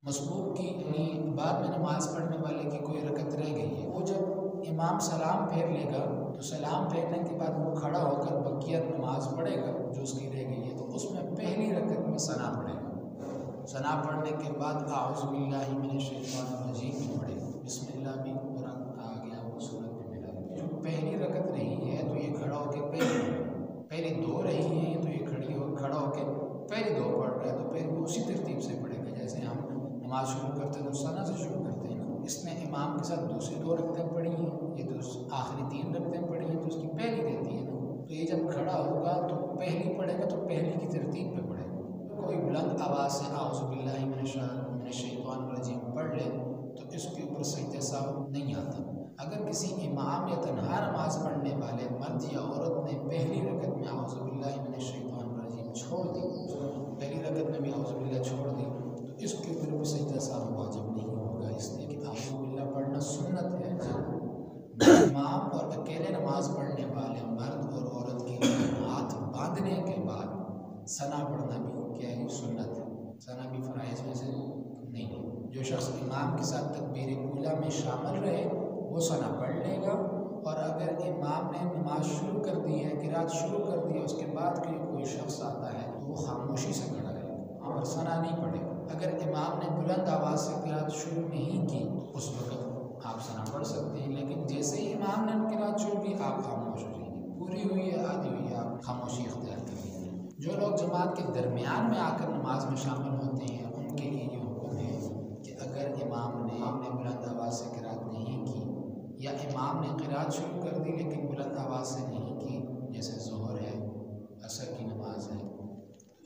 मसबूक की यानी बाद में नमाज़ पढ़ने वाले की कोई रकत रह गई है, वो जब इमाम सलाम फेर लेगा तो सलाम फेरने के बाद वो खड़ा होकर बकिया नमाज पढ़ेगा जो उसकी रह गई है, तो उसमें पहली रकत में सना पढ़ेगा। सना पढ़ने के बाद आऊज़ु बिल्लाहि मिनश शैतानिर रजीम भी पढ़ेगा। बिस्मिल्लाह भी कुरान आ गया, वो सूरत में मिला। जो पहली रकत रही है तो ये खड़ा होकर पहली दो रही हैं तो ये खड़ा होकर पहली दो पढ़ रहा है, तो फिर वो उसी तरतीब से पढ़ेगा जैसे हम नमाज शुरू करते हैं तो सना से शुरू करते हैं ना। इसने इमाम के साथ दूसरी दो रकतें पढ़ी हैं, ये आखिरी तीन रकतें पढ़ी हैं, तो उसकी पहली रहती है ना। तो ये जब खड़ा होगा तो पहली पढ़ेगा तो पहली की तरतीब पे पढ़ेगा। तो कोई बुलंद आवाज़ से आऊज़ु बिल्लाहि मिनश शैतानिर रजीम पढ़ ले तो इसके ऊपर सजदे साहू नहीं आता। अगर किसी इमाम या तन्हा नमाज पढ़ने वाले मर्द या औरत ने पहली रकत में आऊज़ु बिल्लाहि मिनश शैतानिर रजीम छोड़ दी, पहली रकत में भी आऊज़ु बिल्लाह छोड़ दी, तो इसके ऊपर भी सजदा साहू वाजिब नहीं होगा, इसलिए कि आऊज़ु बिल्लाह पढ़ना सुन्नत है। इमाम और अकेले नमाज पढ़ने वाले मर्द और औरत के हाथ बांधने के बाद सना पढ़ना भी क्या है, सुन्नत है। सना भी फ़राइज़ में से नहीं है। जो शख्स इमाम के साथ तकबीर ऊला में शामिल रहे वो सना पढ़ लेगा, और अगर इमाम ने नमाज शुरू कर दी है, किरात शुरू कर दी है, उसके बाद कोई शख्स आता है तो वो खामोशी से खड़ा रहेगा और सना नहीं पढ़ेगा। अगर इमाम ने बुलंद आवाज़ से किरात शुरू नहीं की तो उस वक्त आप सना पढ़ सकते हैं, लेकिन जैसे ही इमाम ने किरात शुरू की आप खामोश हो जाएंगे। पूरी हुई है आधी हुई है, आप खामोशी इख्तियार करेंगे। जो लोग जमात के दरमियान में आकर नमाज में शामिल होते हैं उनके लिए ये हुक्म है कि अगर इमाम ने बुलंद आवाज़ से किरात नहीं की या इमाम ने किरात शुरू कर दी लेकिन बुलंद आवाज़ से नहीं की, जैसे ज़ोहर है, असर की नमाज है,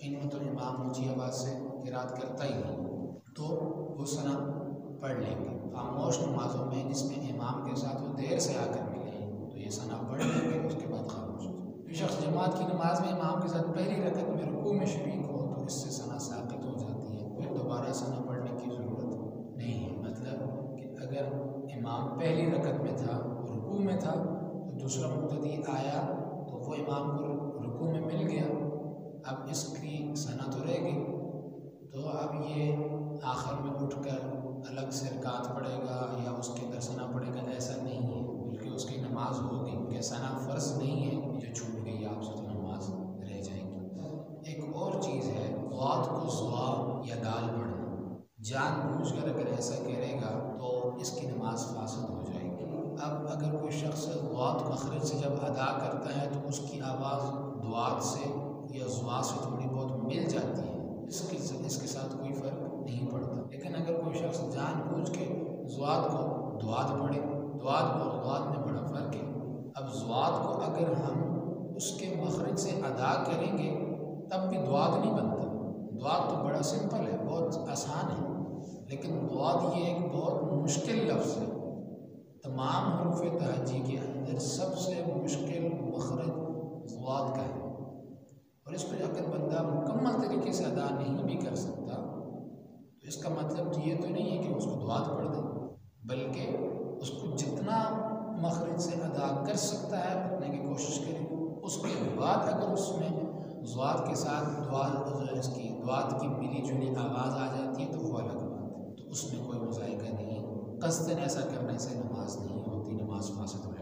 इनमें तो इमाम ऊँची आवाज़ से किरात करता ही नहीं, तो वो सना पढ़ लेंगे। खामोश नमाज़ों में जिसमें इमाम के साथ वो देर से आकर मिले तो ये सना पढ़ लेंगे, उसके बाद खामोश हो जाए। जो शख्स जमात की नमाज में इमाम के साथ पहली रकत में रुकू में शरीक हो तो इससे सना साक़ित हो जाती है, फिर दोबारा सना पढ़ने की ज़रूरत नहीं है। मतलब कि अगर इमाम पहली रकत में था, रुकू में था, तो दूसरा मुक़्तदी आया तो वो इमाम को रुकू में मिल गया, अब इसकी सना तो रहेगी, तो अब ये आखिर में उठकर अलग से रकात पढ़ेगा या उसके अंदर सना पढ़ेगा, ऐसा नहीं है, बल्कि उसकी नमाज होगी कि सना फ़र्ज़ नहीं है जो छूट गई आपसे तो नमाज रह जाएगी। एक और चीज़ है वात को ज़ुआ या दाल पढ़ना। जानबूझकर अगर ऐसा करेगा तो इसकी नमाज फासिद हो जाएगी। अब अगर कोई शख्स वात मखरज से जब अदा करता है तो उसकी आवाज़ दुआत से या ज़ुआ से थोड़ी बहुत मिल जाती है, इसके साथ कोई फ़र्क नहीं पड़ता। लेकिन अगर कोई शख्स जानबूझ के ज़ुआत को दुआत पढ़े, दुआत और ज़ुआत में बड़ा फ़र्क है। अब ज़ुआत को अगर हम उसके मखरज से अदा करेंगे तब भी दुआत नहीं बनता। दुआत तो बड़ा सिंपल है, बहुत आसान है, लेकिन दुआत ये एक बहुत मुश्किल लफ्ज़ है। तमाम हुरूफ़ तहज्जी के अंदर सबसे मुश्किल मखरज दुआत का है, और इसको अगर बंदा मुकम्मल तरीके से अदा नहीं भी कर सकता तो इसका मतलब ये तो नहीं है कि उसको दुआत पढ़ दे, बल्कि उसको जितना मखरज से अदा कर सकता है पढ़ने की कोशिश करे। उसके बाद अगर उसमें ज़ुआत के साथ दुआत की मिली जुली आवाज़ आ जाती है तो वो अलग बात है, तो उसमें कोई मुज़ायका नहीं। क़स्दन ऐसा करने से नमाज नहीं होती, नमाज फासिद हो